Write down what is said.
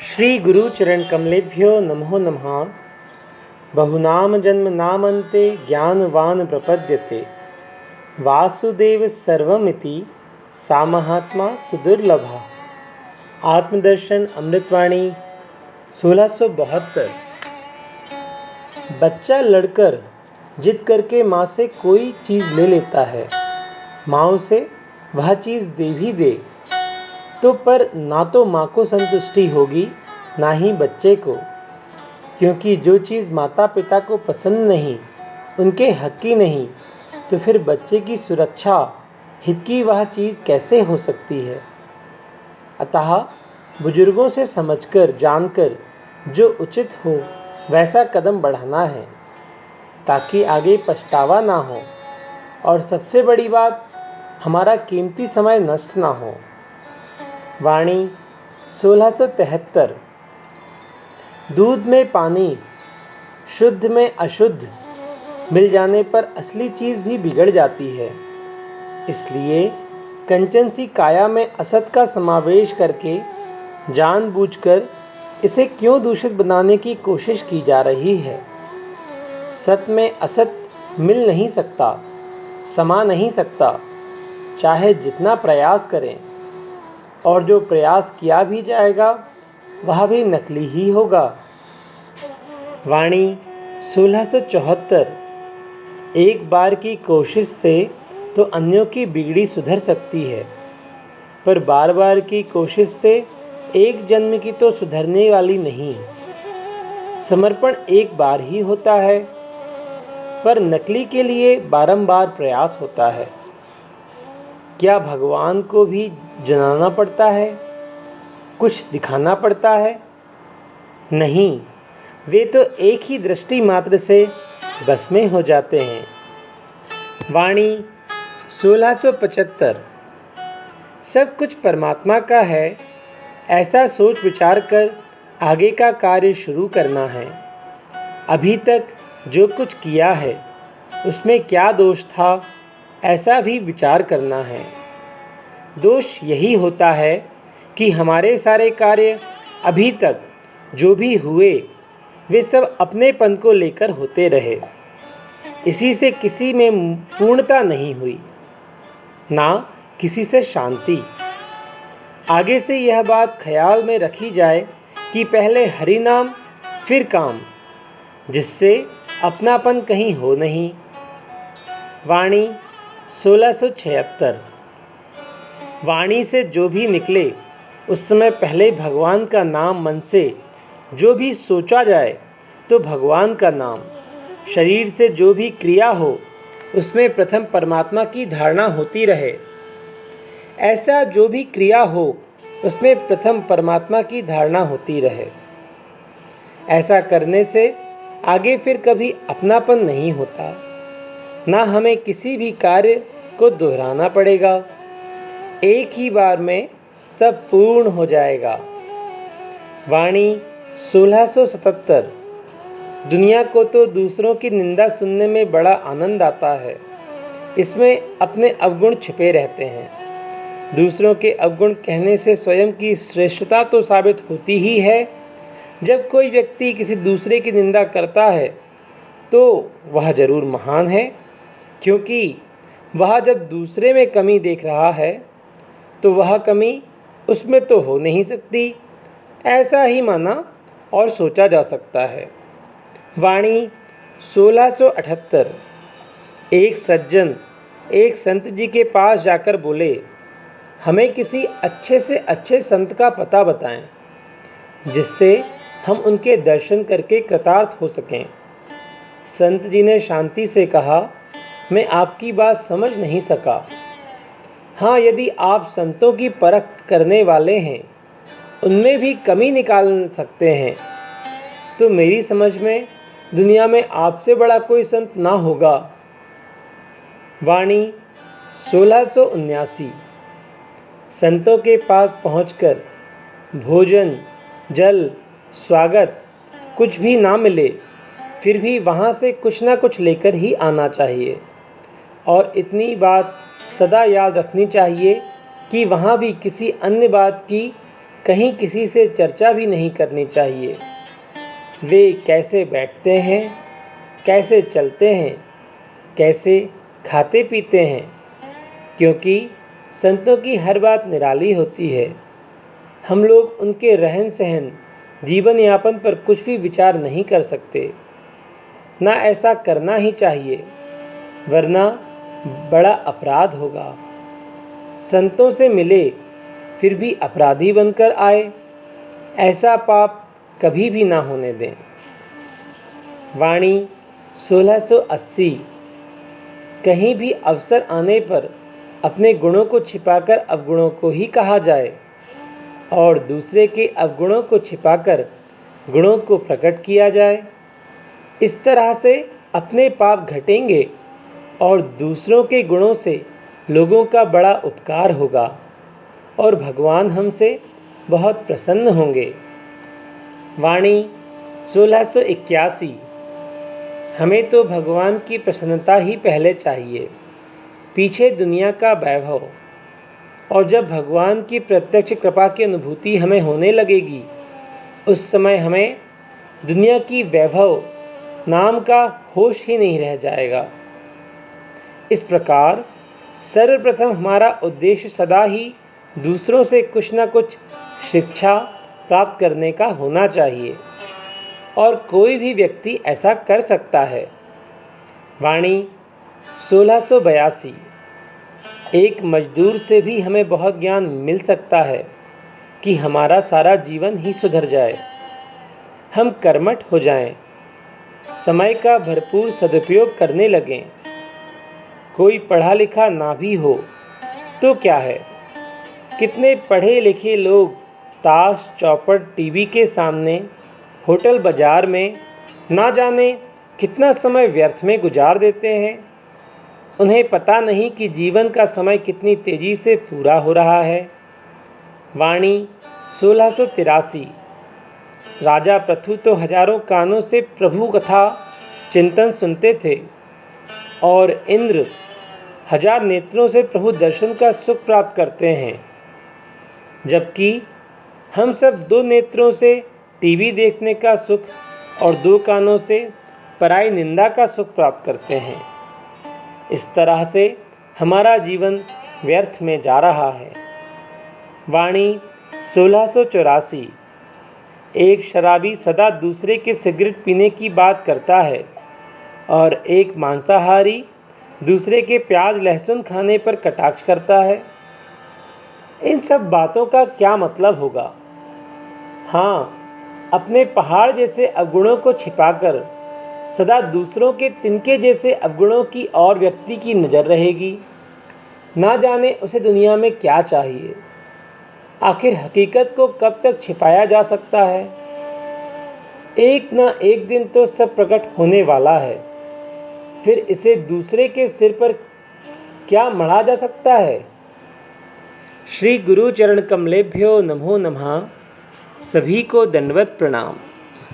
श्री गुरु चरण कमलेभ्यो नमो नमः। बहुनाम जन्म नामन्ते ज्ञानवान प्रपद्यते। वासुदेव सर्वमिति सा महात्मा सुदुर्लभा। आत्मदर्शन अमृतवाणी 1672। बच्चा लड़कर जिद करके माँ से कोई चीज़ ले लेता है, माँ उसे वह चीज़ दे भी दे तो पर ना तो माँ को संतुष्टि होगी ना ही बच्चे को, क्योंकि जो चीज़ माता पिता को पसंद नहीं, उनके हक की नहीं, तो फिर बच्चे की सुरक्षा हित की वह चीज़ कैसे हो सकती है। अतः बुजुर्गों से समझकर जानकर जो उचित हो वैसा कदम बढ़ाना है, ताकि आगे पछतावा ना हो और सबसे बड़ी बात हमारा कीमती समय नष्ट ना हो। वाणी 1673। दूध में पानी, शुद्ध में अशुद्ध मिल जाने पर असली चीज़ भी बिगड़ जाती है। इसलिए कंचन सी काया में असत का समावेश करके जानबूझकर इसे क्यों दूषित बनाने की कोशिश की जा रही है। सत में असत मिल नहीं सकता, समा नहीं सकता, चाहे जितना प्रयास करें, और जो प्रयास किया भी जाएगा वह भी नकली ही होगा। वाणी 1674। एक बार की कोशिश से तो अन्यों की बिगड़ी सुधर सकती है, पर बार बार की कोशिश से एक जन्म की तो सुधरने वाली नहीं। समर्पण एक बार ही होता है, पर नकली के लिए बारंबार प्रयास होता है। क्या भगवान को भी जनाना पड़ता है, कुछ दिखाना पड़ता है? नहीं, वे तो एक ही दृष्टि मात्र से बस में हो जाते हैं। वाणी 1675। सब कुछ परमात्मा का है, ऐसा सोच विचार कर आगे का कार्य शुरू करना है। अभी तक जो कुछ किया है उसमें क्या दोष था, ऐसा भी विचार करना है। दोष यही होता है कि हमारे सारे कार्य अभी तक जो भी हुए वे सब अपनेपन को लेकर होते रहे। इसी से किसी में पूर्णता नहीं हुई, ना किसी से शांति। आगे से यह बात ख्याल में रखी जाए कि पहले हरि नाम फिर काम, जिससे अपनापन कहीं हो नहीं। वाणी 1676। वाणी से जो भी निकले उस समय पहले भगवान का नाम मन से जो भी सोचा जाए तो भगवान का नाम, शरीर से जो भी क्रिया हो उसमें प्रथम परमात्मा की धारणा होती रहे। ऐसा जो भी क्रिया हो उसमें प्रथम परमात्मा की धारणा होती रहे। ऐसा करने से आगे फिर कभी अपनापन नहीं होता, ना हमें किसी भी कार्य को दोहराना पड़ेगा। एक ही बार में सब पूर्ण हो जाएगा। वाणी 1677। दुनिया को तो दूसरों की निंदा सुनने में बड़ा आनंद आता है, इसमें अपने अवगुण छिपे रहते हैं। दूसरों के अवगुण कहने से स्वयं की श्रेष्ठता तो साबित होती ही है। जब कोई व्यक्ति किसी दूसरे की निंदा करता है तो वह जरूर महान है, क्योंकि वह जब दूसरे में कमी देख रहा है तो वह कमी उसमें तो हो नहीं सकती, ऐसा ही माना और सोचा जा सकता है। वाणी 1678। एक सज्जन एक संत जी के पास जाकर बोले, हमें किसी अच्छे से अच्छे संत का पता बताएं, जिससे हम उनके दर्शन करके कृतार्थ हो सकें। संत जी ने शांति से कहा, मैं आपकी बात समझ नहीं सका। हाँ, यदि आप संतों की परख करने वाले हैं, उनमें भी कमी निकाल सकते हैं, तो मेरी समझ में दुनिया में आपसे बड़ा कोई संत ना होगा। वाणी 1679। संतों के पास पहुंचकर भोजन, जल, स्वागत कुछ भी ना मिले, फिर भी वहाँ से कुछ ना कुछ लेकर ही आना चाहिए। और इतनी बात सदा याद रखनी चाहिए कि वहाँ भी किसी अन्य बात की कहीं किसी से चर्चा भी नहीं करनी चाहिए। वे कैसे बैठते हैं, कैसे चलते हैं, कैसे खाते पीते हैं, क्योंकि संतों की हर बात निराली होती है। हम लोग उनके रहन सहन, जीवन यापन पर कुछ भी विचार नहीं कर सकते। ना ऐसा करना ही चाहिए, वरना बड़ा अपराध होगा। संतों से मिले फिर भी अपराधी बनकर आए, ऐसा पाप कभी भी ना होने दें। वाणी 1680। कहीं भी अवसर आने पर अपने गुणों को छिपाकर अवगुणों को ही कहा जाए और दूसरे के अवगुणों को छिपाकर गुणों को प्रकट किया जाए। इस तरह से अपने पाप घटेंगे और दूसरों के गुणों से लोगों का बड़ा उपकार होगा और भगवान हमसे बहुत प्रसन्न होंगे। वाणी 1681। हमें तो भगवान की प्रसन्नता ही पहले चाहिए, पीछे दुनिया का वैभव। और जब भगवान की प्रत्यक्ष कृपा की अनुभूति हमें होने लगेगी, उस समय हमें दुनिया की वैभव नाम का होश ही नहीं रह जाएगा। इस प्रकार सर्वप्रथम हमारा उद्देश्य सदा ही दूसरों से कुछ न कुछ शिक्षा प्राप्त करने का होना चाहिए, और कोई भी व्यक्ति ऐसा कर सकता है। वाणी 1682। एक मजदूर से भी हमें बहुत ज्ञान मिल सकता है कि हमारा सारा जीवन ही सुधर जाए, हम कर्मठ हो जाएं, समय का भरपूर सदुपयोग करने लगें। कोई पढ़ा लिखा ना भी हो तो क्या है, कितने पढ़े लिखे लोग ताश चौपट टीवी के सामने, होटल बाजार में ना जाने कितना समय व्यर्थ में गुजार देते हैं। उन्हें पता नहीं कि जीवन का समय कितनी तेजी से पूरा हो रहा है। वाणी 1683। राजा पृथु तो हजारों कानों से प्रभु कथा चिंतन सुनते थे और इंद्र हजार नेत्रों से प्रभु दर्शन का सुख प्राप्त करते हैं, जबकि हम सब 2 नेत्रों से टीवी देखने का सुख और 2 कानों से पराई निंदा का सुख प्राप्त करते हैं। इस तरह से हमारा जीवन व्यर्थ में जा रहा है। वाणी 1684। एक शराबी सदा दूसरे के सिगरेट पीने की बात करता है और एक मांसाहारी दूसरे के प्याज लहसुन खाने पर कटाक्ष करता है। इन सब बातों का क्या मतलब होगा? हाँ, अपने पहाड़ जैसे अवगुणों को छिपाकर सदा दूसरों के तिनके जैसे अवगुणों की और व्यक्ति की नज़र रहेगी। ना जाने उसे दुनिया में क्या चाहिए। आखिर हकीकत को कब तक छिपाया जा सकता है? एक ना एक दिन तो सब प्रकट होने वाला है, फिर इसे दूसरे के सिर पर क्या मढ़ा जा सकता है? श्री गुरु चरण कमलेभ्यो नमो नमः। सभी को दंडवत प्रणाम।